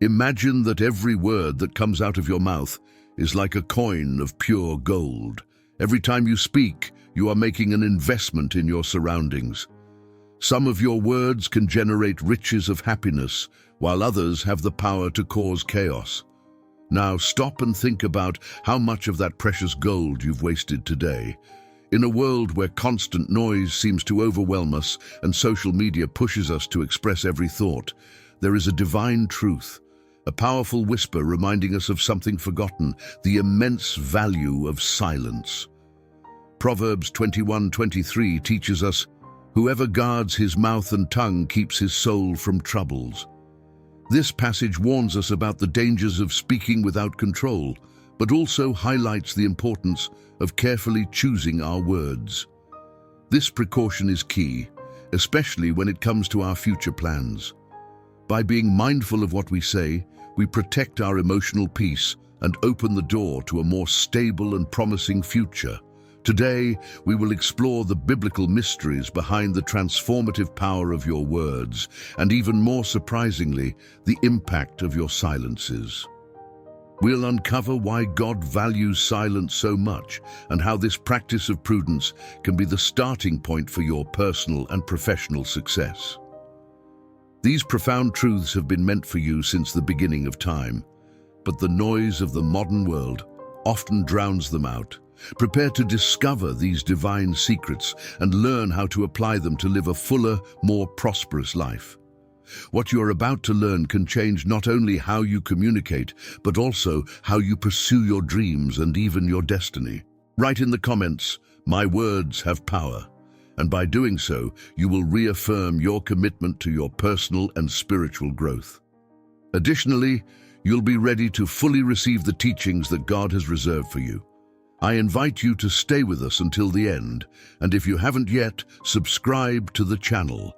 Imagine that every word that comes out of your mouth is like a coin of pure gold. Every time you speak, you are making an investment in your surroundings. Some of your words can generate riches of happiness, while others have the power to cause chaos. Now stop and think about how much of that precious gold you've wasted today. In a world where constant noise seems to overwhelm us and social media pushes us to express every thought, there is a divine truth, a powerful whisper reminding us of something forgotten, the immense value of silence. Proverbs 21:23 teaches us, "Whoever guards his mouth and tongue keeps his soul from troubles." This passage warns us about the dangers of speaking without control, but also highlights the importance of carefully choosing our words. This precaution is key, especially when it comes to our future plans. By being mindful of what we say, we protect our emotional peace and open the door to a more stable and promising future. Today, we will explore the biblical mysteries behind the transformative power of your words, and even more surprisingly, the impact of your silences. We'll uncover why God values silence so much and how this practice of prudence can be the starting point for your personal and professional success. These profound truths have been meant for you since the beginning of time, but the noise of the modern world often drowns them out. Prepare to discover these divine secrets and learn how to apply them to live a fuller, more prosperous life. What you are about to learn can change not only how you communicate, but also how you pursue your dreams and even your destiny. Write in the comments, "My words have power." And by doing so, you will reaffirm your commitment to your personal and spiritual growth. Additionally, you'll be ready to fully receive the teachings that God has reserved for you. I invite you to stay with us until the end, and if you haven't yet, subscribe to the channel.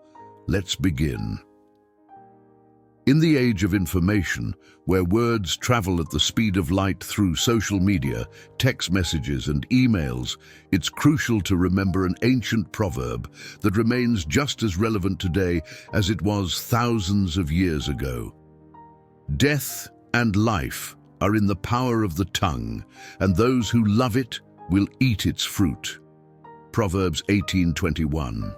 Let's begin. In the age of information, where words travel at the speed of light through social media, text messages, and emails, it's crucial to remember an ancient proverb that remains just as relevant today as it was thousands of years ago. Death and life are in the power of the tongue, and those who love it will eat its fruit. Proverbs 18:21.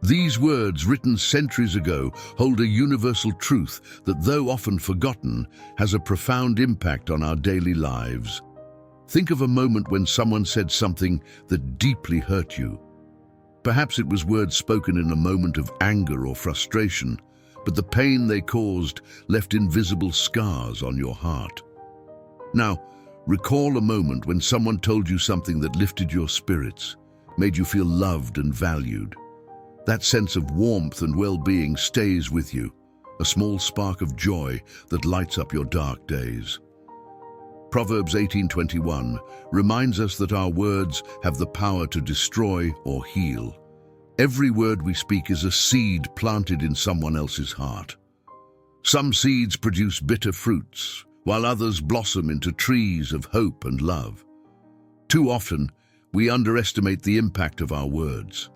These words, written centuries ago, hold a universal truth that, though often forgotten, has a profound impact on our daily lives. Think of a moment when someone said something that deeply hurt you. Perhaps it was words spoken in a moment of anger or frustration, but the pain they caused left invisible scars on your heart. Now, recall a moment when someone told you something that lifted your spirits, made you feel loved and valued. That sense of warmth and well-being stays with you, a small spark of joy that lights up your dark days. Proverbs 18:21 reminds us that our words have the power to destroy or heal. Every word we speak is a seed planted in someone else's heart. Some seeds produce bitter fruits, while others blossom into trees of hope and love. Too often, we underestimate the impact of our words.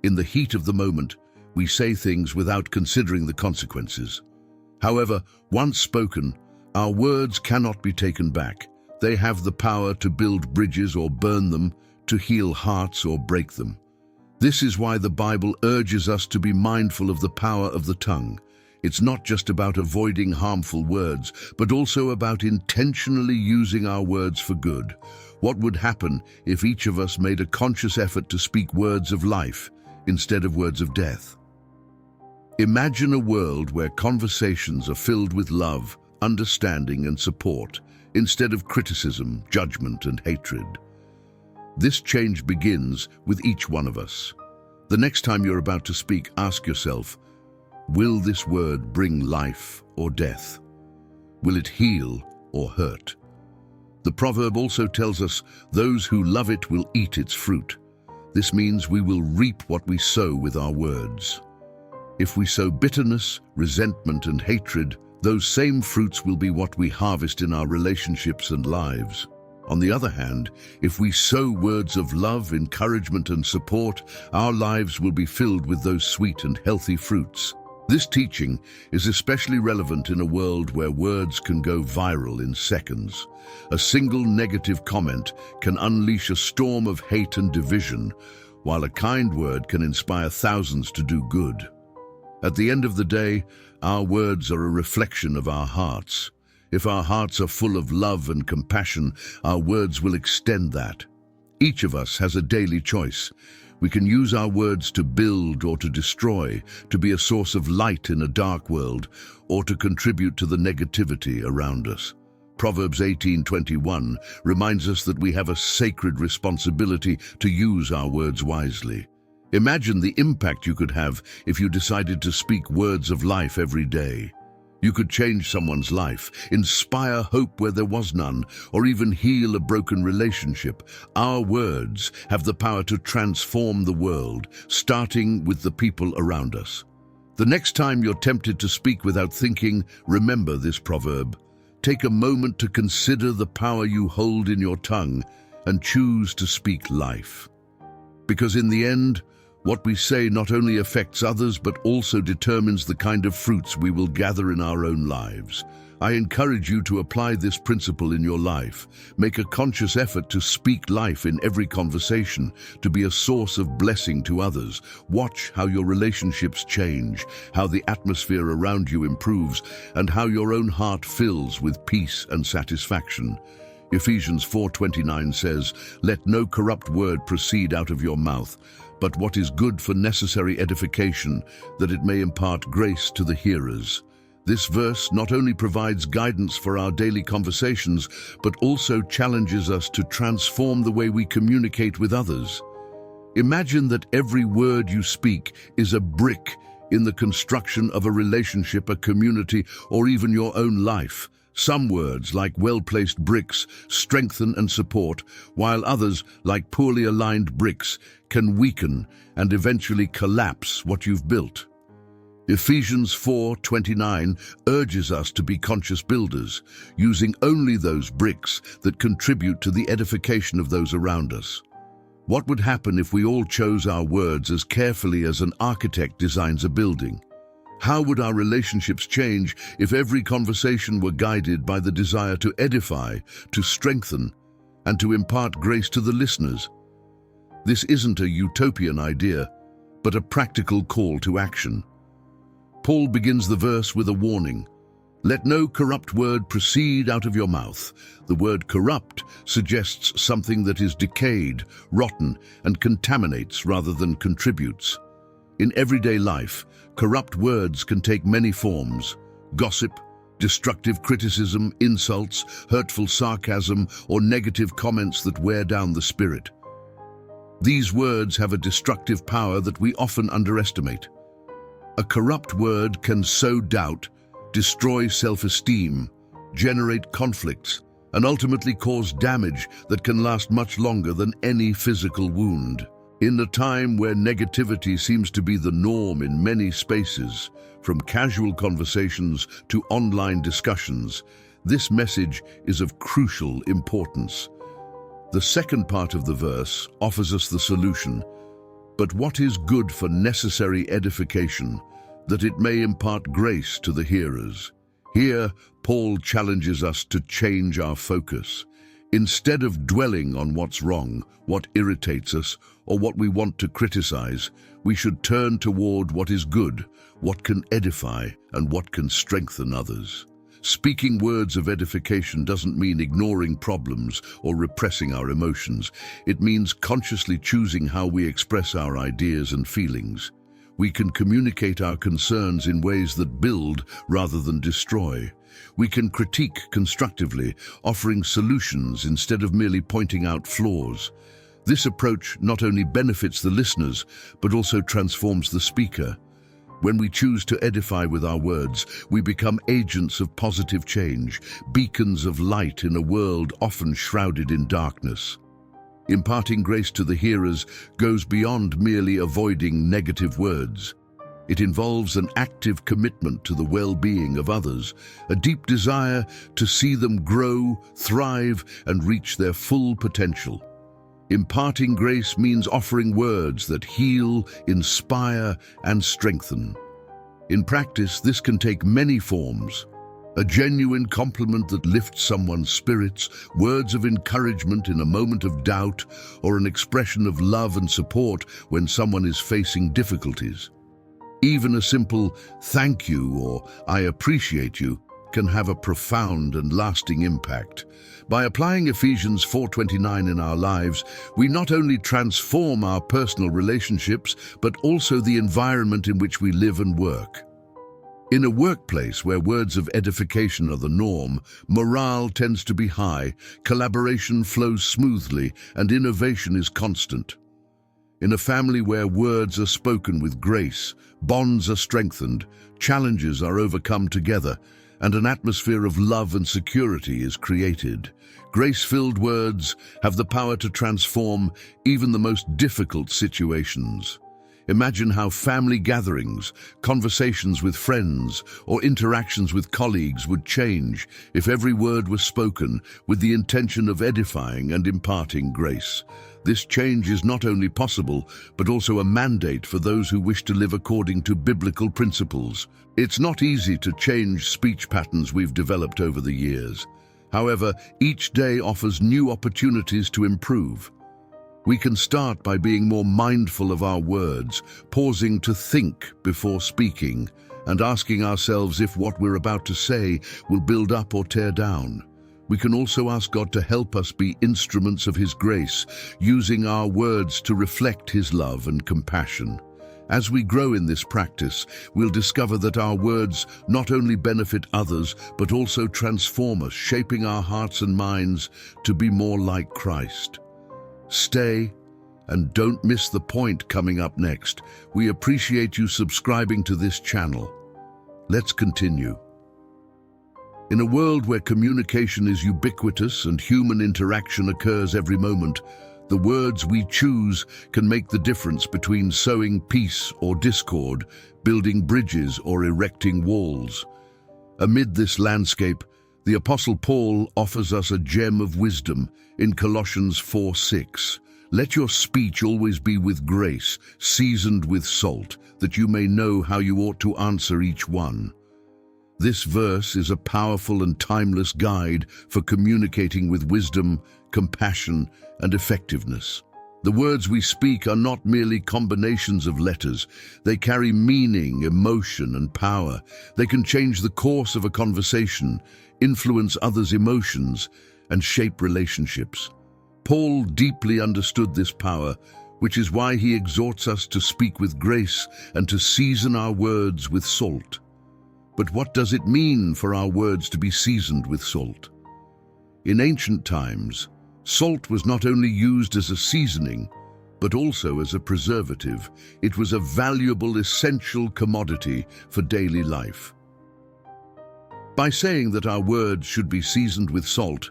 In the heat of the moment, we say things without considering the consequences. However, once spoken, our words cannot be taken back. They have the power to build bridges or burn them, to heal hearts or break them. This is why the Bible urges us to be mindful of the power of the tongue. It's not just about avoiding harmful words, but also about intentionally using our words for good. What would happen if each of us made a conscious effort to speak words of life instead of words of death? Imagine a world where conversations are filled with love, understanding, and support, instead of criticism, judgment, and hatred. This change begins with each one of us. The next time you're about to speak, ask yourself, will this word bring life or death? Will it heal or hurt? The proverb also tells us, those who love it will eat its fruit. This means we will reap what we sow with our words. If we sow bitterness, resentment, and hatred, those same fruits will be what we harvest in our relationships and lives. On the other hand, if we sow words of love, encouragement, and support, our lives will be filled with those sweet and healthy fruits. This teaching is especially relevant in a world where words can go viral in seconds. A single negative comment can unleash a storm of hate and division, while a kind word can inspire thousands to do good. At the end of the day, our words are a reflection of our hearts. If our hearts are full of love and compassion, our words will extend that. Each of us has a daily choice. We can use our words to build or to destroy, to be a source of light in a dark world, or to contribute to the negativity around us. Proverbs 18:21 reminds us that we have a sacred responsibility to use our words wisely. Imagine the impact you could have if you decided to speak words of life every day. You could change someone's life, inspire hope where there was none, or even heal a broken relationship. Our words have the power to transform the world, starting with the people around us. The next time you're tempted to speak without thinking, remember this proverb. Take a moment to consider the power you hold in your tongue and choose to speak life. Because in the end, what we say not only affects others but also determines the kind of fruits we will gather in our own lives. I encourage you to apply this principle in your life. Make a conscious effort to speak life in every conversation, to be a source of blessing to others. Watch how your relationships change, how the atmosphere around you improves, and how your own heart fills with peace and satisfaction. Ephesians 4:29 says, "Let no corrupt word proceed out of your mouth, but what is good for necessary edification, that it may impart grace to the hearers." This verse not only provides guidance for our daily conversations, but also challenges us to transform the way we communicate with others. Imagine that every word you speak is a brick in the construction of a relationship, a community, or even your own life. Some words, like well-placed bricks, strengthen and support, while others, like poorly aligned bricks, can weaken and eventually collapse what you've built. Ephesians 4:29 urges us to be conscious builders, using only those bricks that contribute to the edification of those around us. What would happen if we all chose our words as carefully as an architect designs a building? How would our relationships change if every conversation were guided by the desire to edify, to strengthen, and to impart grace to the listeners? This isn't a utopian idea, but a practical call to action. Paul begins the verse with a warning. Let no corrupt word proceed out of your mouth. The word corrupt suggests something that is decayed, rotten, and contaminates rather than contributes. In everyday life, corrupt words can take many forms: gossip, destructive criticism, insults, hurtful sarcasm, or negative comments that wear down the spirit. These words have a destructive power that we often underestimate. A corrupt word can sow doubt, destroy self-esteem, generate conflicts, and ultimately cause damage that can last much longer than any physical wound. In a time where negativity seems to be the norm in many spaces, from casual conversations to online discussions, this message is of crucial importance. The second part of the verse offers us the solution. But what is good for necessary edification, that it may impart grace to the hearers? Here, Paul challenges us to change our focus. Instead of dwelling on what's wrong, what irritates us, or what we want to criticize, we should turn toward what is good, what can edify, and what can strengthen others. Speaking words of edification doesn't mean ignoring problems or repressing our emotions. It means consciously choosing how we express our ideas and feelings. We can communicate our concerns in ways that build rather than destroy. We can critique constructively, offering solutions instead of merely pointing out flaws. This approach not only benefits the listeners, but also transforms the speaker. When we choose to edify with our words, we become agents of positive change, beacons of light in a world often shrouded in darkness. Imparting grace to the hearers goes beyond merely avoiding negative words. It involves an active commitment to the well-being of others, a deep desire to see them grow, thrive, and reach their full potential. Imparting grace means offering words that heal, inspire, and strengthen. In practice, this can take many forms. A genuine compliment that lifts someone's spirits, words of encouragement in a moment of doubt, or an expression of love and support when someone is facing difficulties. Even a simple "thank you" or "I appreciate you" can have a profound and lasting impact. By applying Ephesians 4:29 in our lives, we not only transform our personal relationships, but also the environment in which we live and work. In a workplace where words of edification are the norm, morale tends to be high, collaboration flows smoothly, and innovation is constant. In a family where words are spoken with grace, bonds are strengthened, challenges are overcome together, and an atmosphere of love and security is created. Grace-filled words have the power to transform even the most difficult situations. Imagine how family gatherings, conversations with friends, or interactions with colleagues would change if every word was spoken with the intention of edifying and imparting grace. This change is not only possible, but also a mandate for those who wish to live according to biblical principles. It's not easy to change speech patterns we've developed over the years. However, each day offers new opportunities to improve. We can start by being more mindful of our words, pausing to think before speaking, and asking ourselves if what we're about to say will build up or tear down. We can also ask God to help us be instruments of His grace, using our words to reflect His love and compassion. As we grow in this practice, we'll discover that our words not only benefit others, but also transform us, shaping our hearts and minds to be more like Christ. Stay and don't miss the point coming up next. We appreciate you subscribing to this channel. Let's continue. In a world where communication is ubiquitous and human interaction occurs every moment, the words we choose can make the difference between sowing peace or discord, building bridges or erecting walls. Amid this landscape, the Apostle Paul offers us a gem of wisdom in Colossians 4:6. Let your speech always be with grace, seasoned with salt, that you may know how you ought to answer each one. This verse is a powerful and timeless guide for communicating with wisdom, compassion, and effectiveness. The words we speak are not merely combinations of letters. They carry meaning, emotion, and power. They can change the course of a conversation, influence others' emotions, and shape relationships. Paul deeply understood this power, which is why he exhorts us to speak with grace and to season our words with salt. But what does it mean for our words to be seasoned with salt? In ancient times, salt was not only used as a seasoning, but also as a preservative. It was a valuable, essential commodity for daily life. By saying that our words should be seasoned with salt,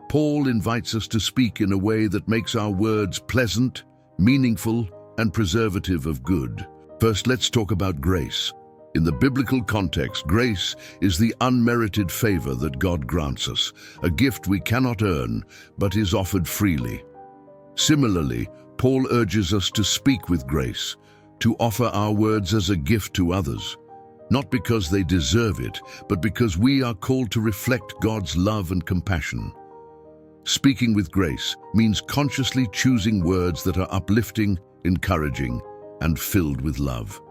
Paul invites us to speak in a way that makes our words pleasant, meaningful, and preservative of good. First, let's talk about grace. In the biblical context, grace is the unmerited favor that God grants us, a gift we cannot earn, but is offered freely. Similarly, Paul urges us to speak with grace, to offer our words as a gift to others, not because they deserve it, but because we are called to reflect God's love and compassion. Speaking with grace means consciously choosing words that are uplifting, encouraging, and filled with love.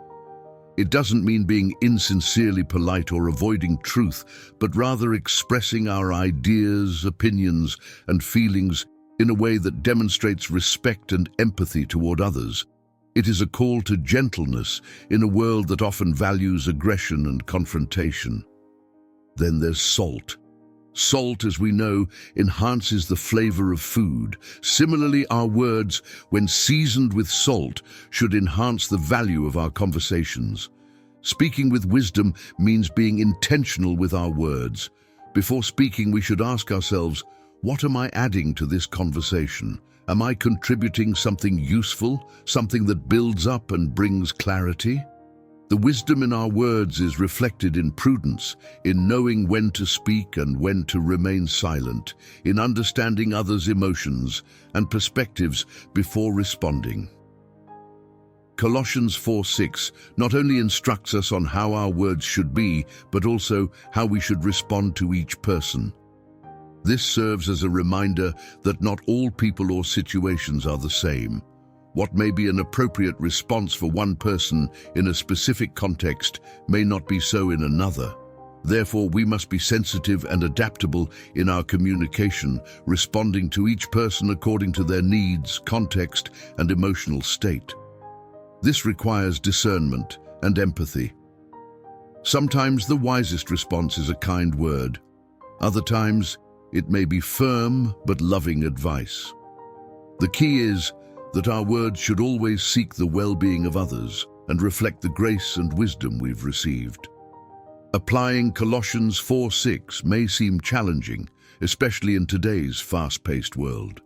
It doesn't mean being insincerely polite or avoiding truth, but rather expressing our ideas, opinions, and feelings in a way that demonstrates respect and empathy toward others. It is a call to gentleness in a world that often values aggression and confrontation. Then there's salt. Salt, as we know, enhances the flavor of food. Similarly, our words, when seasoned with salt, should enhance the value of our conversations. Speaking with wisdom means being intentional with our words. Before speaking, we should ask ourselves, what am I adding to this conversation? Am I contributing something useful, something that builds up and brings clarity? The wisdom in our words is reflected in prudence, in knowing when to speak and when to remain silent, in understanding others' emotions and perspectives before responding. Colossians 4:6 not only instructs us on how our words should be, but also how we should respond to each person. This serves as a reminder that not all people or situations are the same. What may be an appropriate response for one person in a specific context may not be so in another. Therefore, we must be sensitive and adaptable in our communication, responding to each person according to their needs, context, and emotional state. This requires discernment and empathy. Sometimes the wisest response is a kind word. Other times, it may be firm but loving advice. The key is that our words should always seek the well-being of others and reflect the grace and wisdom we've received. Applying Colossians 4:6 may seem challenging, especially in today's fast-paced world.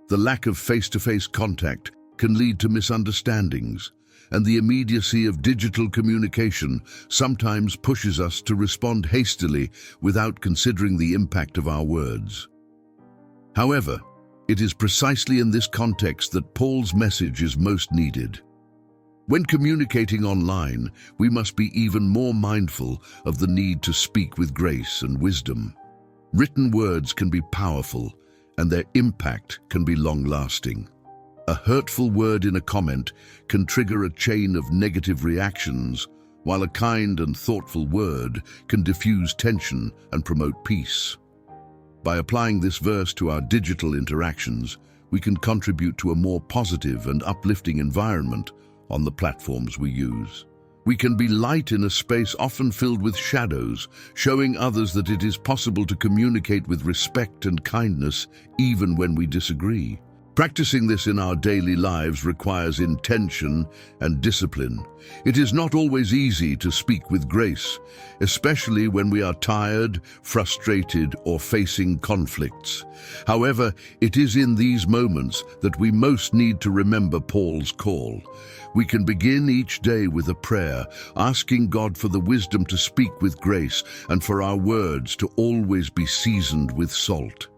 The lack of face-to-face contact can lead to misunderstandings, and the immediacy of digital communication sometimes pushes us to respond hastily without considering the impact of our words. However, it is precisely in this context that Paul's message is most needed. When communicating online, we must be even more mindful of the need to speak with grace and wisdom. Written words can be powerful, and their impact can be long-lasting. A hurtful word in a comment can trigger a chain of negative reactions, while a kind and thoughtful word can diffuse tension and promote peace. By applying this verse to our digital interactions, we can contribute to a more positive and uplifting environment on the platforms we use. We can be light in a space often filled with shadows, showing others that it is possible to communicate with respect and kindness even when we disagree. Practicing this in our daily lives requires intention and discipline. It is not always easy to speak with grace, especially when we are tired, frustrated, or facing conflicts. However, it is in these moments that we most need to remember Paul's call. We can begin each day with a prayer, asking God for the wisdom to speak with grace and for our words to always be seasoned with salt.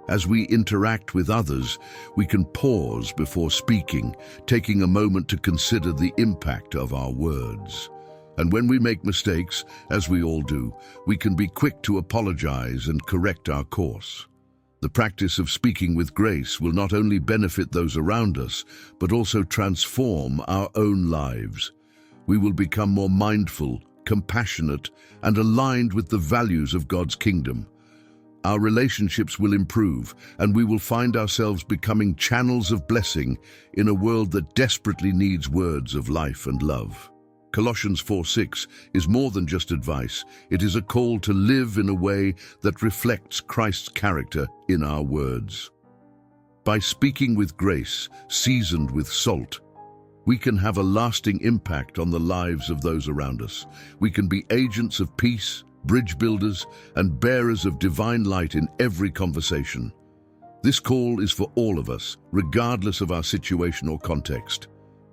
As we interact with others, we can pause before speaking, taking a moment to consider the impact of our words. And when we make mistakes, as we all do, we can be quick to apologize and correct our course. The practice of speaking with grace will not only benefit those around us, but also transform our own lives. We will become more mindful, compassionate, and aligned with the values of God's kingdom. Our relationships will improve, and we will find ourselves becoming channels of blessing in a world that desperately needs words of life and love. Colossians 4:6 is more than just advice. It is a call to live in a way that reflects Christ's character in our words. By speaking with grace, seasoned with salt, we can have a lasting impact on the lives of those around us. We can be agents of peace, bridge builders, and bearers of divine light in every conversation. This call is for all of us, regardless of our situation or context.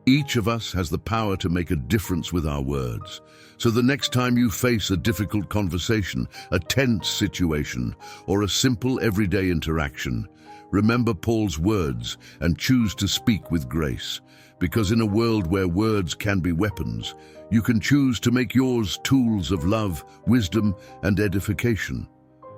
Each of us has the power to make a difference with our words. So the next time you face a difficult conversation, a tense situation, or a simple everyday interaction, remember Paul's words and choose to speak with grace. Because in a world where words can be weapons, you can choose to make yours tools of love, wisdom, and edification.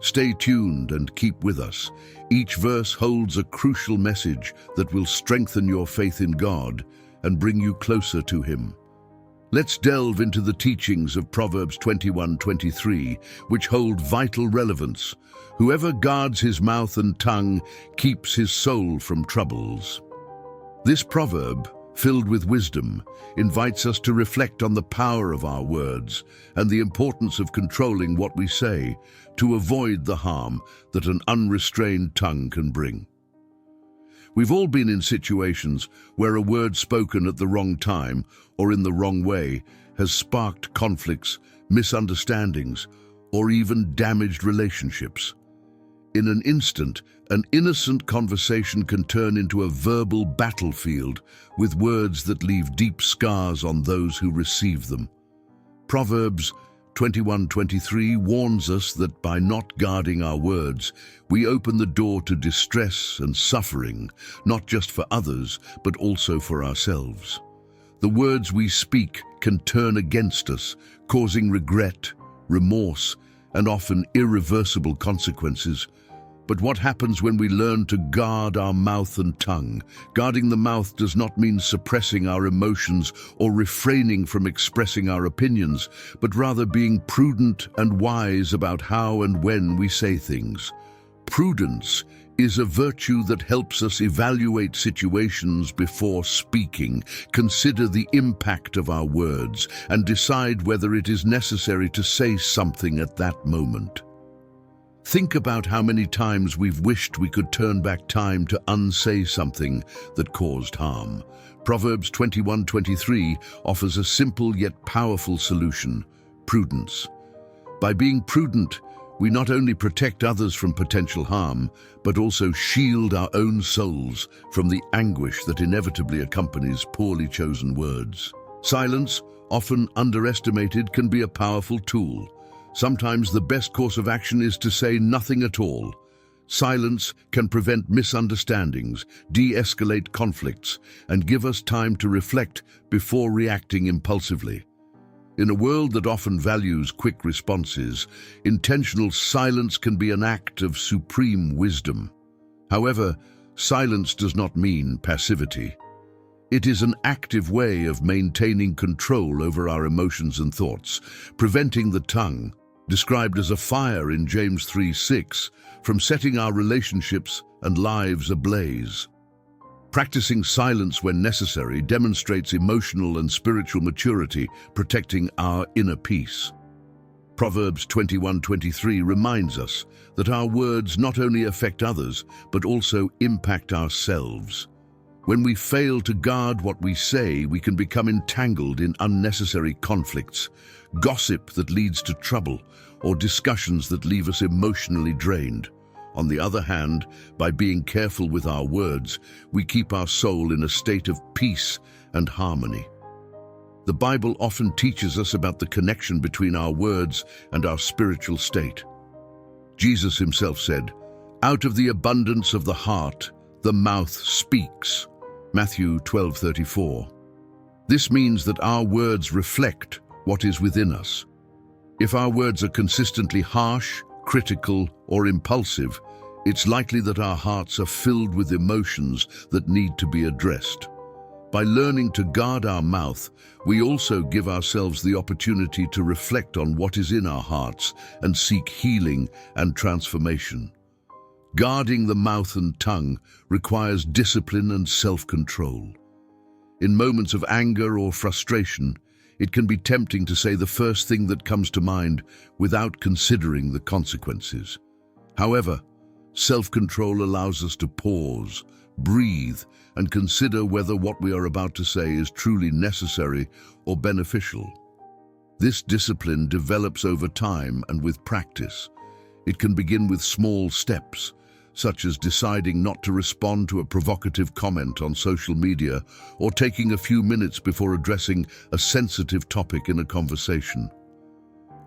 Stay tuned and keep with us. Each verse holds a crucial message that will strengthen your faith in God and bring you closer to Him. Let's delve into the teachings of Proverbs 21:23, which hold vital relevance. Whoever guards his mouth and tongue keeps his soul from troubles. This proverb, filled with wisdom, invites us to reflect on the power of our words and the importance of controlling what we say to avoid the harm that an unrestrained tongue can bring. We've all been in situations where a word spoken at the wrong time or in the wrong way has sparked conflicts, misunderstandings, or even damaged relationships. In an instant, an innocent conversation can turn into a verbal battlefield with words that leave deep scars on those who receive them. Proverbs 21:23 warns us that by not guarding our words, we open the door to distress and suffering, not just for others, but also for ourselves. The words we speak can turn against us, causing regret, remorse, and often irreversible consequences. But what happens when we learn to guard our mouth and tongue? Guarding the mouth does not mean suppressing our emotions or refraining from expressing our opinions, but rather being prudent and wise about how and when we say things. Prudence is a virtue that helps us evaluate situations before speaking, consider the impact of our words, and decide whether it is necessary to say something at that moment. Think about how many times we've wished we could turn back time to unsay something that caused harm. Proverbs 21:23 offers a simple yet powerful solution: prudence. By being prudent, we not only protect others from potential harm, but also shield our own souls from the anguish that inevitably accompanies poorly chosen words. Silence, often underestimated, can be a powerful tool. Sometimes the best course of action is to say nothing at all. Silence can prevent misunderstandings, de-escalate conflicts, and give us time to reflect before reacting impulsively. In a world that often values quick responses, intentional silence can be an act of supreme wisdom. However, silence does not mean passivity. It is an active way of maintaining control over our emotions and thoughts, preventing the tongue, described as a fire in James 3:6, from setting our relationships and lives ablaze. Practicing silence when necessary demonstrates emotional and spiritual maturity, protecting our inner peace. Proverbs 21:23 reminds us that our words not only affect others, but also impact ourselves. When we fail to guard what we say, we can become entangled in unnecessary conflicts, gossip that leads to trouble, or discussions that leave us emotionally drained. On the other hand, by being careful with our words, we keep our soul in a state of peace and harmony. The Bible often teaches us about the connection between our words and our spiritual state. Jesus himself said, "Out of the abundance of the heart, the mouth speaks." Matthew 12:34. This means that our words reflect what is within us. If our words are consistently harsh, critical, or impulsive, it's likely that our hearts are filled with emotions that need to be addressed. By learning to guard our mouth, we also give ourselves the opportunity to reflect on what is in our hearts and seek healing and transformation. Guarding the mouth and tongue requires discipline and self-control. In moments of anger or frustration, it can be tempting to say the first thing that comes to mind without considering the consequences. However, self-control allows us to pause, breathe, and consider whether what we are about to say is truly necessary or beneficial. This discipline develops over time and with practice. It can begin with small steps, such as deciding not to respond to a provocative comment on social media or taking a few minutes before addressing a sensitive topic in a conversation.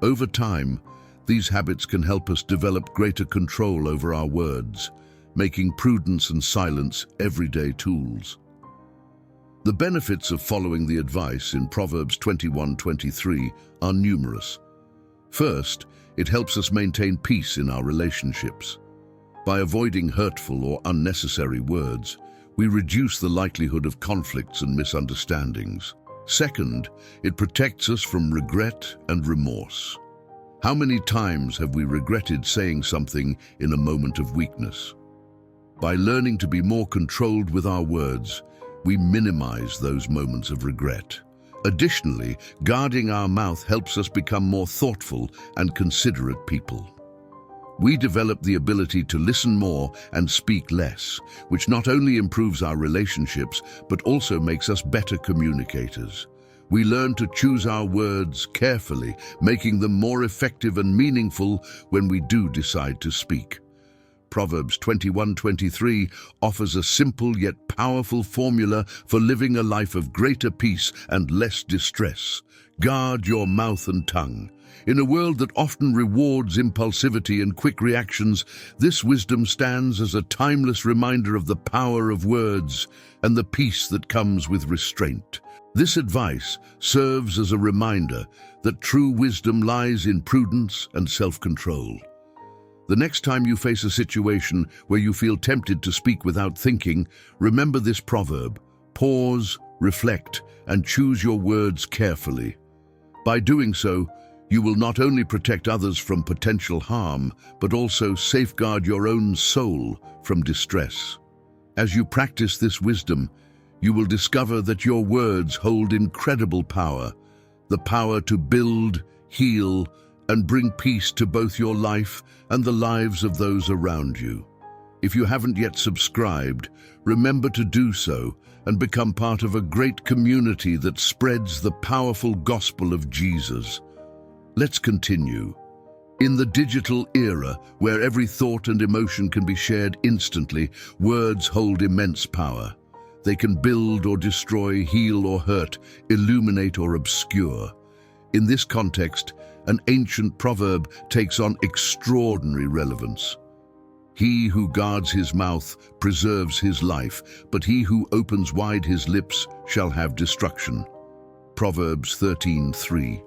Over time, these habits can help us develop greater control over our words, making prudence and silence everyday tools. The benefits of following the advice in Proverbs 21:23 are numerous. First, it helps us maintain peace in our relationships. By avoiding hurtful or unnecessary words, we reduce the likelihood of conflicts and misunderstandings. Second, it protects us from regret and remorse. How many times have we regretted saying something in a moment of weakness? By learning to be more controlled with our words, we minimize those moments of regret. Additionally, guarding our mouth helps us become more thoughtful and considerate people. We develop the ability to listen more and speak less, which not only improves our relationships, but also makes us better communicators. We learn to choose our words carefully, making them more effective and meaningful when we do decide to speak. Proverbs 21:23 offers a simple yet powerful formula for living a life of greater peace and less distress. Guard your mouth and tongue. In a world that often rewards impulsivity and quick reactions, this wisdom stands as a timeless reminder of the power of words and the peace that comes with restraint. This advice serves as a reminder that true wisdom lies in prudence and self-control. The next time you face a situation where you feel tempted to speak without thinking, remember this proverb: pause, reflect, and choose your words carefully. By doing so, you will not only protect others from potential harm, but also safeguard your own soul from distress. As you practice this wisdom, you will discover that your words hold incredible power, the power to build, heal, and bring peace to both your life and the lives of those around you. If you haven't yet subscribed, remember to do so and become part of a great community that spreads the powerful gospel of Jesus. Let's continue. In the digital era, where every thought and emotion can be shared instantly, words hold immense power. They can build or destroy, heal or hurt, illuminate or obscure. In this context, an ancient proverb takes on extraordinary relevance. He who guards his mouth preserves his life, but he who opens wide his lips shall have destruction. Proverbs 13:3.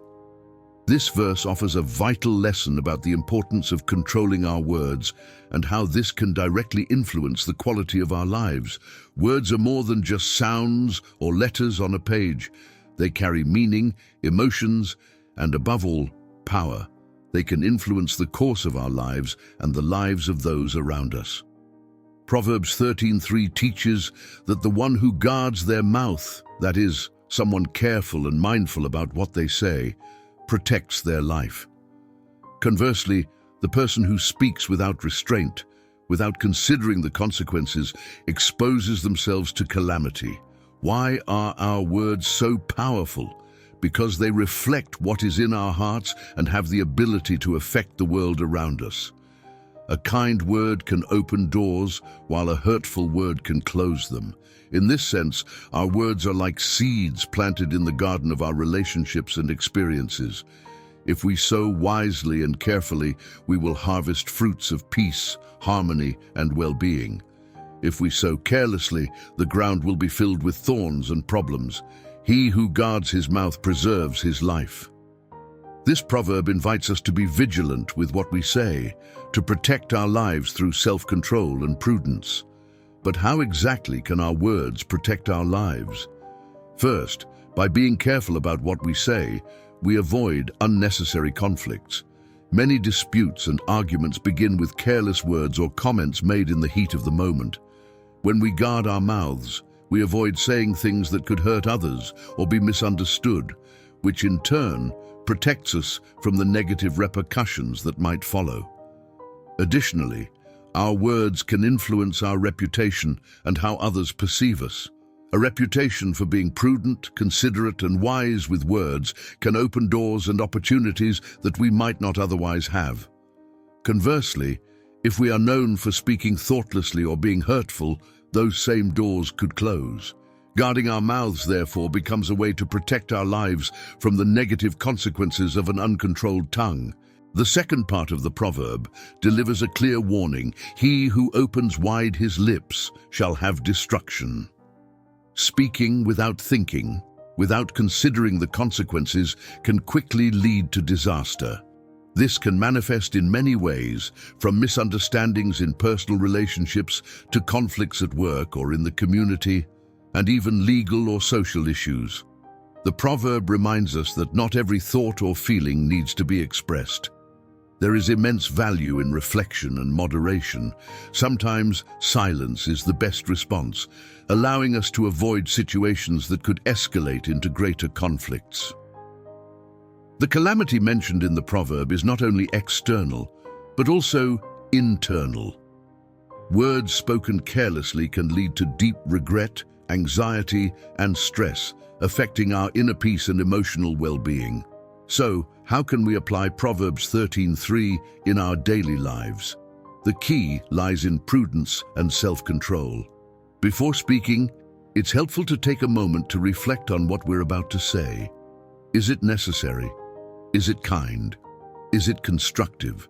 This verse offers a vital lesson about the importance of controlling our words and how this can directly influence the quality of our lives. Words are more than just sounds or letters on a page. They carry meaning, emotions, and above all, power. They can influence the course of our lives and the lives of those around us. Proverbs 13:3 teaches that the one who guards their mouth, that is, someone careful and mindful about what they say, protects their life. Conversely, the person who speaks without restraint, without considering the consequences, exposes themselves to calamity. Why are our words so powerful? Because they reflect what is in our hearts and have the ability to affect the world around us. A kind word can open doors, while a hurtful word can close them. In this sense, our words are like seeds planted in the garden of our relationships and experiences. If we sow wisely and carefully, we will harvest fruits of peace, harmony, and well-being. If we sow carelessly, the ground will be filled with thorns and problems. He who guards his mouth preserves his life. This proverb invites us to be vigilant with what we say, to protect our lives through self-control and prudence. But how exactly can our words protect our lives? First, by being careful about what we say, we avoid unnecessary conflicts. Many disputes and arguments begin with careless words or comments made in the heat of the moment. When we guard our mouths, we avoid saying things that could hurt others or be misunderstood, which in turn protects us from the negative repercussions that might follow. Additionally, our words can influence our reputation and how others perceive us. A reputation for being prudent, considerate, and wise with words can open doors and opportunities that we might not otherwise have. Conversely, if we are known for speaking thoughtlessly or being hurtful, those same doors could close. Guarding our mouths, therefore, becomes a way to protect our lives from the negative consequences of an uncontrolled tongue. The second part of the proverb delivers a clear warning: he who opens wide his lips shall have destruction. Speaking without thinking, without considering the consequences, can quickly lead to disaster. This can manifest in many ways, from misunderstandings in personal relationships to conflicts at work or in the community, and even legal or social issues. The proverb reminds us that not every thought or feeling needs to be expressed. There is immense value in reflection and moderation. Sometimes silence is the best response, allowing us to avoid situations that could escalate into greater conflicts. The calamity mentioned in the proverb is not only external, but also internal. Words spoken carelessly can lead to deep regret, anxiety, and stress, affecting our inner peace and emotional well-being. So, how can we apply Proverbs 13:3 in our daily lives? The key lies in prudence and self-control. Before speaking, it's helpful to take a moment to reflect on what we're about to say. Is it necessary? Is it kind? Is it constructive?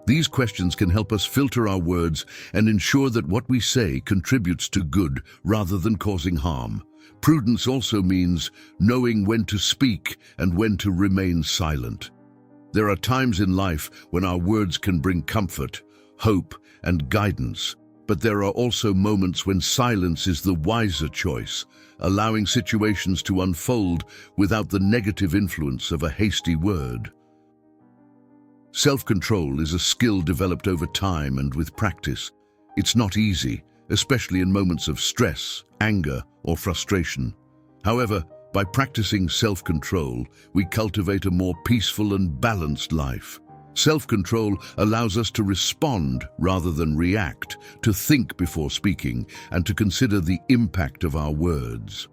These questions can help us filter our words and ensure that what we say contributes to good rather than causing harm. Prudence also means knowing when to speak and when to remain silent. There are times in life when our words can bring comfort, hope, and guidance, but there are also moments when silence is the wiser choice, allowing situations to unfold without the negative influence of a hasty word. Self-control is a skill developed over time and with practice. It's not easy, especially in moments of stress, anger, or frustration. However, by practicing self-control, we cultivate a more peaceful and balanced life. Self-control allows us to respond rather than react, to think before speaking, and to consider the impact of our words.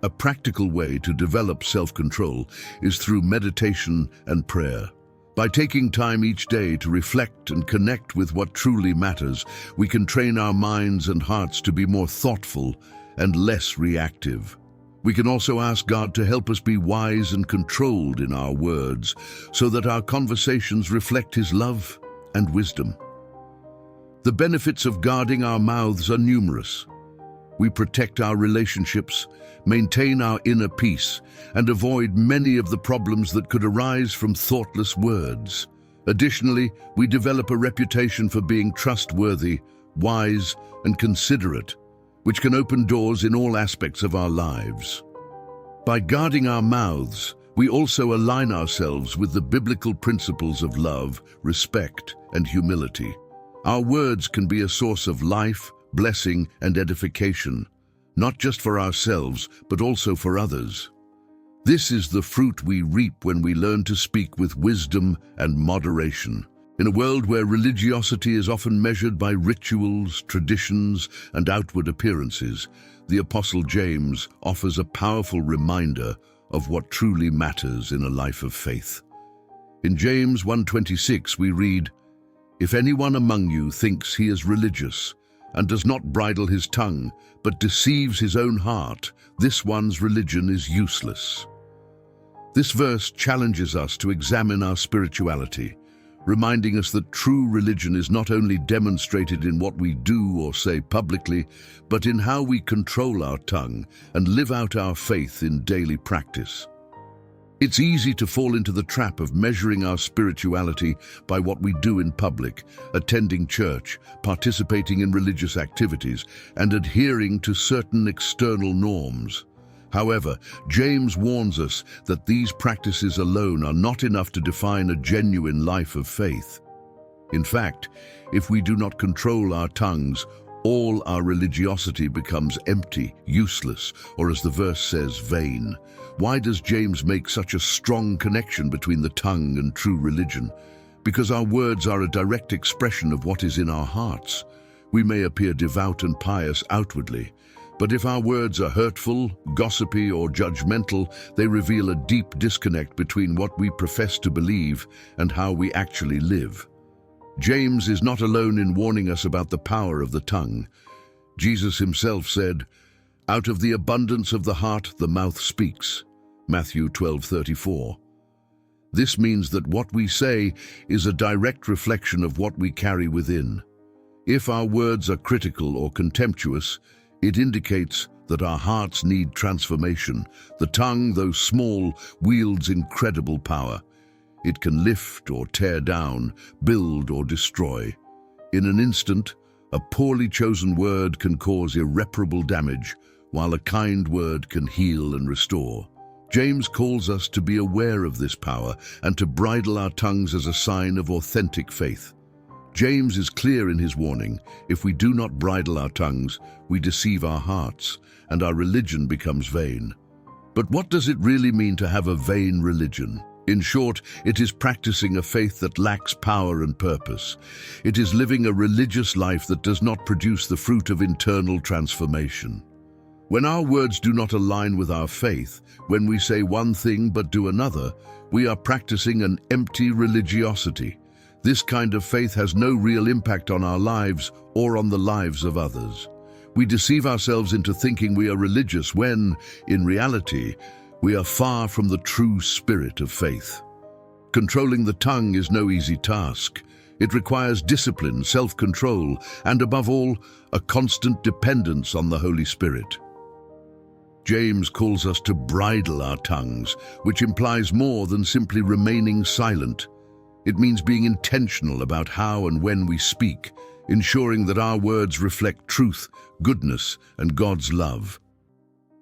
A practical way to develop self-control is through meditation and prayer. By taking time each day to reflect and connect with what truly matters, we can train our minds and hearts to be more thoughtful and less reactive. We can also ask God to help us be wise and controlled in our words, so that our conversations reflect His love and wisdom. The benefits of guarding our mouths are numerous. We protect our relationships, maintain our inner peace, and avoid many of the problems that could arise from thoughtless words. Additionally, we develop a reputation for being trustworthy, wise, and considerate, which can open doors in all aspects of our lives. By guarding our mouths, we also align ourselves with the biblical principles of love, respect, and humility. Our words can be a source of life, blessing, and edification, not just for ourselves, but also for others. This is the fruit we reap when we learn to speak with wisdom and moderation. In a world where religiosity is often measured by rituals, traditions, and outward appearances, the Apostle James offers a powerful reminder of what truly matters in a life of faith. In James 1:26 we read, "If anyone among you thinks he is religious and does not bridle his tongue, but deceives his own heart, this one's religion is useless." This verse challenges us to examine our spirituality, reminding us that true religion is not only demonstrated in what we do or say publicly, but in how we control our tongue and live out our faith in daily practice. It's easy to fall into the trap of measuring our spirituality by what we do in public, attending church, participating in religious activities, and adhering to certain external norms. However, James warns us that these practices alone are not enough to define a genuine life of faith. In fact, if we do not control our tongues, all our religiosity becomes empty, useless, or as the verse says, vain. Why does James make such a strong connection between the tongue and true religion? Because our words are a direct expression of what is in our hearts. We may appear devout and pious outwardly, but if our words are hurtful, gossipy, or judgmental, they reveal a deep disconnect between what we profess to believe and how we actually live. James is not alone in warning us about the power of the tongue. Jesus himself said, "Out of the abundance of the heart the mouth speaks." Matthew 12:34. This means that what we say is a direct reflection of what we carry within. If our words are critical or contemptuous, it indicates that our hearts need transformation. The tongue, though small, wields incredible power. It can lift or tear down, build or destroy. In an instant, a poorly chosen word can cause irreparable damage, while a kind word can heal and restore. James calls us to be aware of this power and to bridle our tongues as a sign of authentic faith. James is clear in his warning: if we do not bridle our tongues, we deceive our hearts, and our religion becomes vain. But what does it really mean to have a vain religion? In short, it is practicing a faith that lacks power and purpose. It is living a religious life that does not produce the fruit of internal transformation. When our words do not align with our faith, when we say one thing but do another, we are practicing an empty religiosity. This kind of faith has no real impact on our lives or on the lives of others. We deceive ourselves into thinking we are religious when, in reality, we are far from the true spirit of faith. Controlling the tongue is no easy task. It requires discipline, self-control, and above all, a constant dependence on the Holy Spirit. James calls us to bridle our tongues, which implies more than simply remaining silent. It means being intentional about how and when we speak, ensuring that our words reflect truth, goodness, and God's love.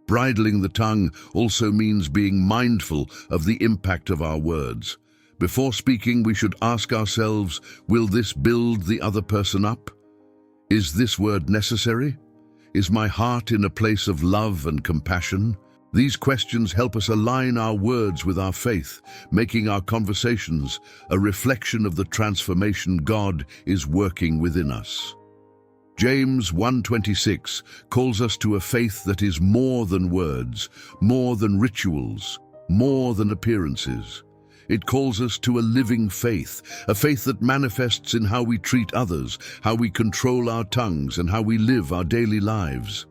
Bridling the tongue also means being mindful of the impact of our words. Before speaking, we should ask ourselves, will this build the other person up? Is this word necessary? Is my heart in a place of love and compassion? These questions help us align our words with our faith, making our conversations a reflection of the transformation God is working within us. James 1:26 calls us to a faith that is more than words, more than rituals, more than appearances. It calls us to a living faith, a faith that manifests in how we treat others, how we control our tongues, and how we live our daily lives.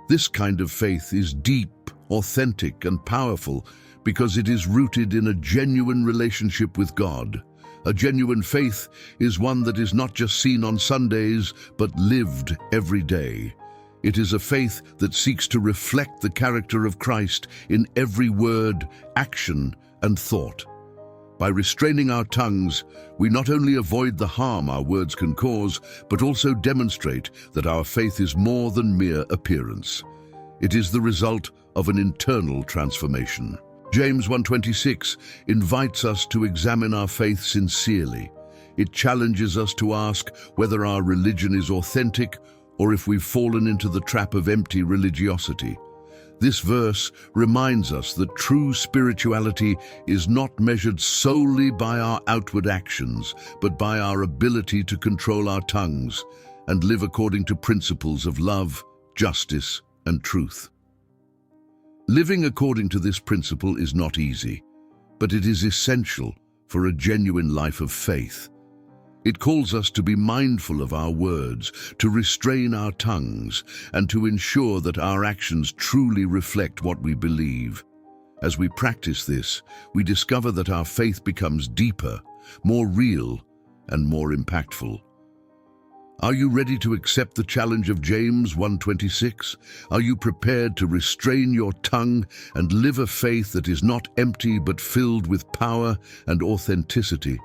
This kind of faith is deep, authentic, and powerful because it is rooted in a genuine relationship with God. A genuine faith is one that is not just seen on Sundays, but lived every day. It is a faith that seeks to reflect the character of Christ in every word, action, and thought. By restraining our tongues, we not only avoid the harm our words can cause, but also demonstrate that our faith is more than mere appearance. It is the result of an internal transformation. James 1:26 invites us to examine our faith sincerely. It challenges us to ask whether our religion is authentic or if we've fallen into the trap of empty religiosity. This verse reminds us that true spirituality is not measured solely by our outward actions, but by our ability to control our tongues and live according to principles of love, justice, and truth. Living according to this principle is not easy, but it is essential for a genuine life of faith. It calls us to be mindful of our words, to restrain our tongues, and to ensure that our actions truly reflect what we believe. As we practice this, we discover that our faith becomes deeper, more real, and more impactful. Are you ready to accept the challenge of James 1:26? Are you prepared to restrain your tongue and live a faith that is not empty but filled with power and authenticity?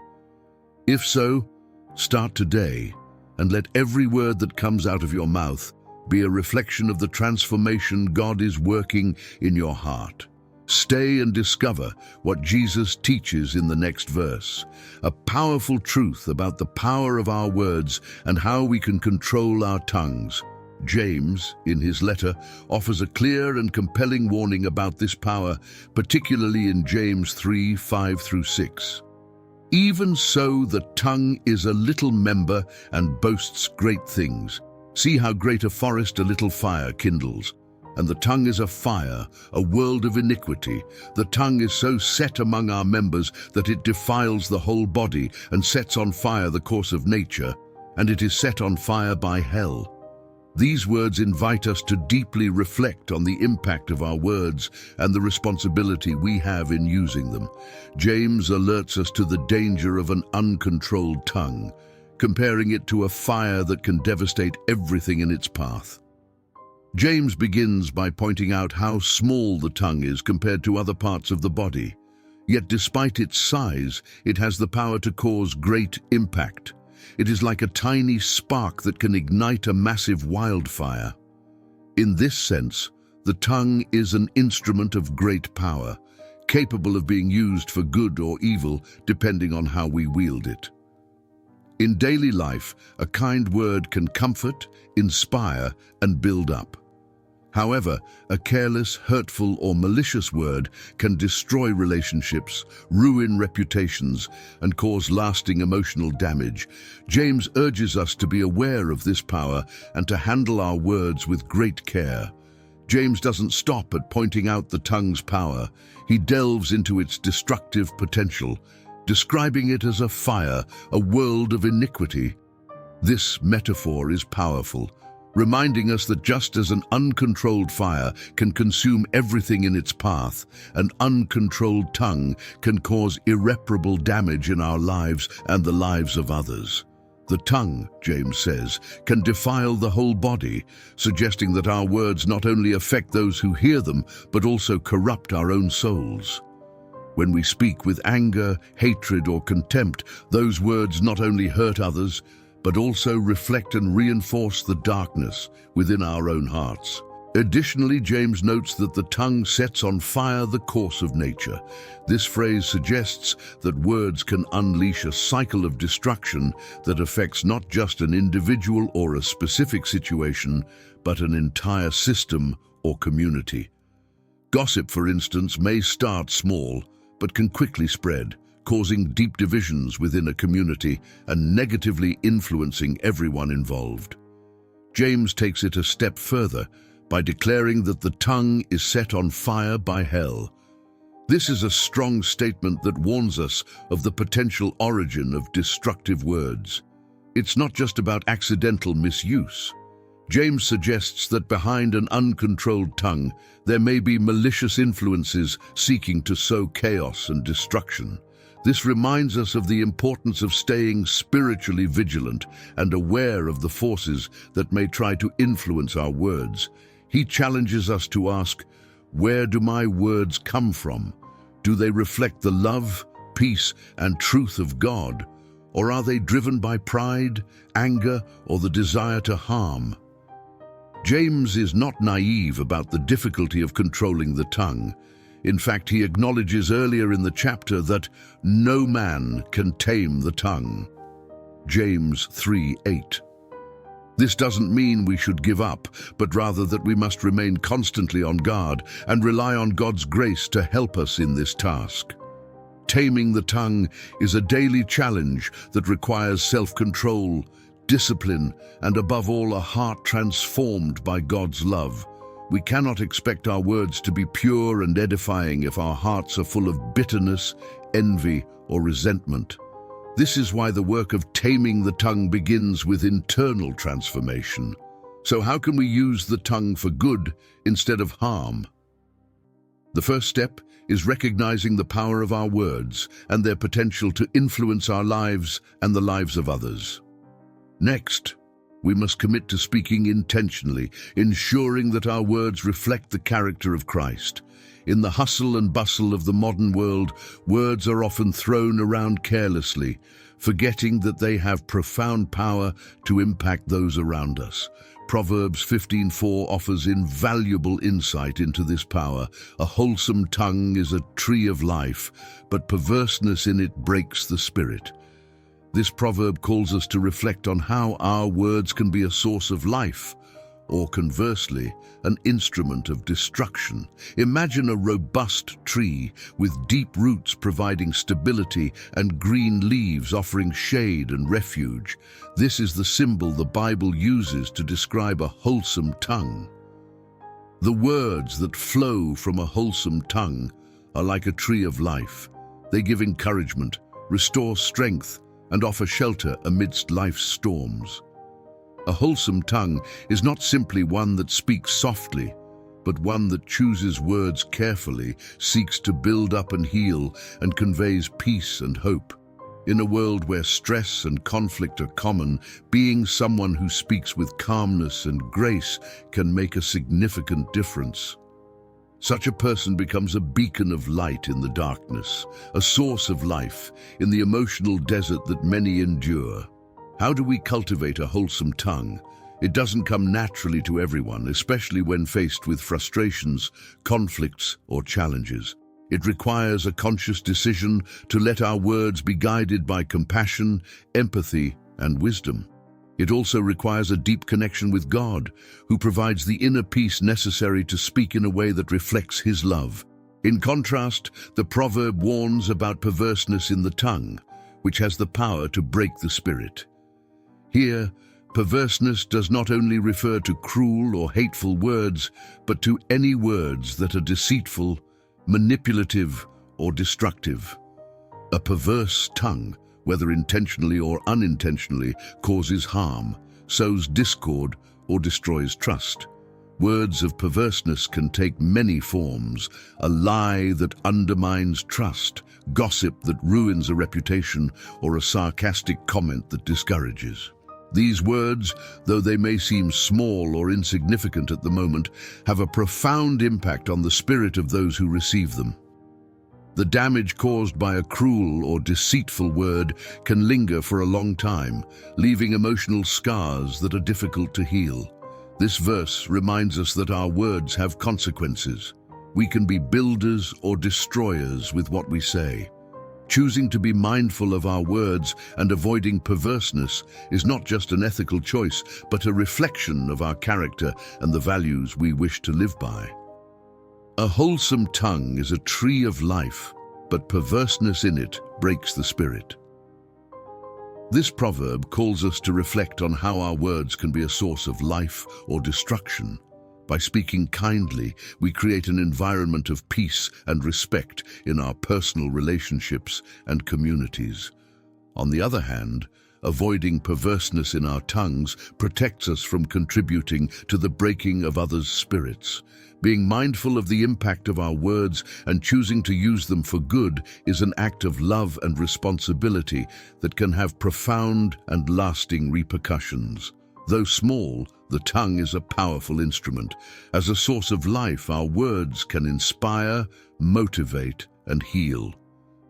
If so, start today and let every word that comes out of your mouth be a reflection of the transformation God is working in your heart. Stay and discover what Jesus teaches in the next verse, a powerful truth about the power of our words and how we can control our tongues. James, in his letter, offers a clear and compelling warning about this power, particularly in James 3:5-6. Even so, the tongue is a little member and boasts great things. See how great a forest a little fire kindles. And the tongue is a fire, a world of iniquity. The tongue is so set among our members that it defiles the whole body and sets on fire the course of nature, and it is set on fire by hell. These words invite us to deeply reflect on the impact of our words and the responsibility we have in using them. James alerts us to the danger of an uncontrolled tongue, comparing it to a fire that can devastate everything in its path. James begins by pointing out how small the tongue is compared to other parts of the body. Yet despite its size, it has the power to cause great impact. It is like a tiny spark that can ignite a massive wildfire. In this sense, the tongue is an instrument of great power, capable of being used for good or evil depending on how we wield it. In daily life, a kind word can comfort, inspire, and build up. However, a careless, hurtful, or malicious word can destroy relationships, ruin reputations, and cause lasting emotional damage. James urges us to be aware of this power and to handle our words with great care. James doesn't stop at pointing out the tongue's power. He delves into its destructive potential, describing it as a fire, a world of iniquity. This metaphor is powerful, reminding us that just as an uncontrolled fire can consume everything in its path, an uncontrolled tongue can cause irreparable damage in our lives and the lives of others. The tongue, James says, can defile the whole body, suggesting that our words not only affect those who hear them, but also corrupt our own souls. When we speak with anger, hatred, or contempt, those words not only hurt others, but also reflect and reinforce the darkness within our own hearts. Additionally, James notes that the tongue sets on fire the course of nature. This phrase suggests that words can unleash a cycle of destruction that affects not just an individual or a specific situation, but an entire system or community. Gossip, for instance, may start small, but can quickly spread, causing deep divisions within a community and negatively influencing everyone involved. James takes it a step further by declaring that the tongue is set on fire by hell. This is a strong statement that warns us of the potential origin of destructive words. It's not just about accidental misuse. James suggests that behind an uncontrolled tongue, there may be malicious influences seeking to sow chaos and destruction. This reminds us of the importance of staying spiritually vigilant and aware of the forces that may try to influence our words. He challenges us to ask, where do my words come from? Do they reflect the love, peace, and truth of God? Or are they driven by pride, anger, or the desire to harm? James is not naive about the difficulty of controlling the tongue. In fact, he acknowledges earlier in the chapter that no man can tame the tongue. James 3:8. This doesn't mean we should give up, but rather that we must remain constantly on guard and rely on God's grace to help us in this task. Taming the tongue is a daily challenge that requires self-control, discipline, and above all, a heart transformed by God's love. We cannot expect our words to be pure and edifying if our hearts are full of bitterness, envy, or resentment. This is why the work of taming the tongue begins with internal transformation. So how can we use the tongue for good instead of harm? The first step is recognizing the power of our words and their potential to influence our lives and the lives of others. Next, we must commit to speaking intentionally, ensuring that our words reflect the character of Christ. In the hustle and bustle of the modern world, words are often thrown around carelessly, forgetting that they have profound power to impact those around us. Proverbs 15:4 offers invaluable insight into this power. A wholesome tongue is a tree of life, but perverseness in it breaks the spirit. This proverb calls us to reflect on how our words can be a source of life, or conversely, an instrument of destruction. Imagine a robust tree with deep roots providing stability and green leaves offering shade and refuge. This is the symbol the Bible uses to describe a wholesome tongue. The words that flow from a wholesome tongue are like a tree of life. They give encouragement, restore strength, and offer shelter amidst life's storms. A wholesome tongue is not simply one that speaks softly, but one that chooses words carefully, seeks to build up and heal, and conveys peace and hope. In a world where stress and conflict are common, being someone who speaks with calmness and grace can make a significant difference. Such a person becomes a beacon of light in the darkness, a source of life in the emotional desert that many endure. How do we cultivate a wholesome tongue? It doesn't come naturally to everyone, especially when faced with frustrations, conflicts, or challenges. It requires a conscious decision to let our words be guided by compassion, empathy, and wisdom. It also requires a deep connection with God, who provides the inner peace necessary to speak in a way that reflects His love. In contrast, the proverb warns about perverseness in the tongue, which has the power to break the spirit. Here, perverseness does not only refer to cruel or hateful words, but to any words that are deceitful, manipulative, or destructive. A perverse tongue, whether intentionally or unintentionally, causes harm, sows discord, or destroys trust. Words of perverseness can take many forms: a lie that undermines trust, gossip that ruins a reputation, or a sarcastic comment that discourages. These words, though they may seem small or insignificant at the moment, have a profound impact on the spirit of those who receive them. The damage caused by a cruel or deceitful word can linger for a long time, leaving emotional scars that are difficult to heal. This verse reminds us that our words have consequences. We can be builders or destroyers with what we say. Choosing to be mindful of our words and avoiding perverseness is not just an ethical choice, but a reflection of our character and the values we wish to live by. A wholesome tongue is a tree of life, but perverseness in it breaks the spirit. This proverb calls us to reflect on how our words can be a source of life or destruction. By speaking kindly, we create an environment of peace and respect in our personal relationships and communities. On the other hand, avoiding perverseness in our tongues protects us from contributing to the breaking of others' spirits. Being mindful of the impact of our words and choosing to use them for good is an act of love and responsibility that can have profound and lasting repercussions. Though small, the tongue is a powerful instrument. As a source of life, our words can inspire, motivate, and heal.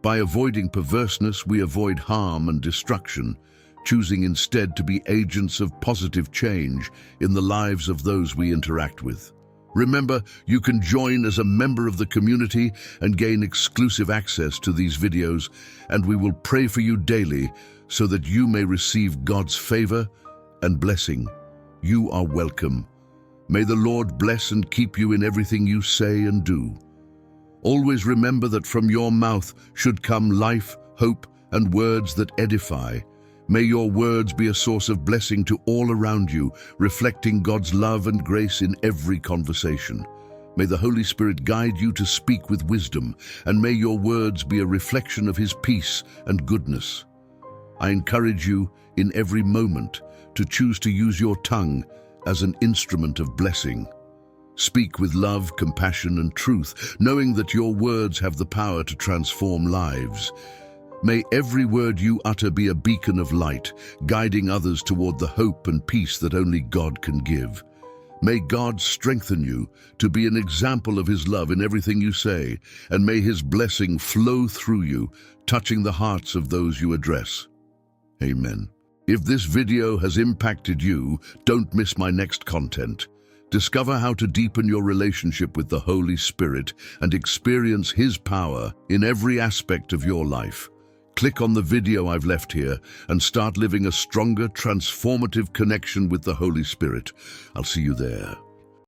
By avoiding perverseness, we avoid harm and destruction, choosing instead to be agents of positive change in the lives of those we interact with. Remember, you can join as a member of the community and gain exclusive access to these videos, and we will pray for you daily so that you may receive God's favor and blessing. You are welcome. May the Lord bless and keep you in everything you say and do. Always remember that from your mouth should come life, hope, and words that edify. May your words be a source of blessing to all around you, reflecting God's love and grace in every conversation. May the Holy Spirit guide you to speak with wisdom, and may your words be a reflection of His peace and goodness. I encourage you in every moment to choose to use your tongue as an instrument of blessing. Speak with love, compassion, and truth, knowing that your words have the power to transform lives. May every word you utter be a beacon of light, guiding others toward the hope and peace that only God can give. May God strengthen you to be an example of His love in everything you say, and may His blessing flow through you, touching the hearts of those you address. Amen. If this video has impacted you, don't miss my next content. Discover how to deepen your relationship with the Holy Spirit and experience His power in every aspect of your life. Click on the video I've left here and start living a stronger, transformative connection with the Holy Spirit. I'll see you there.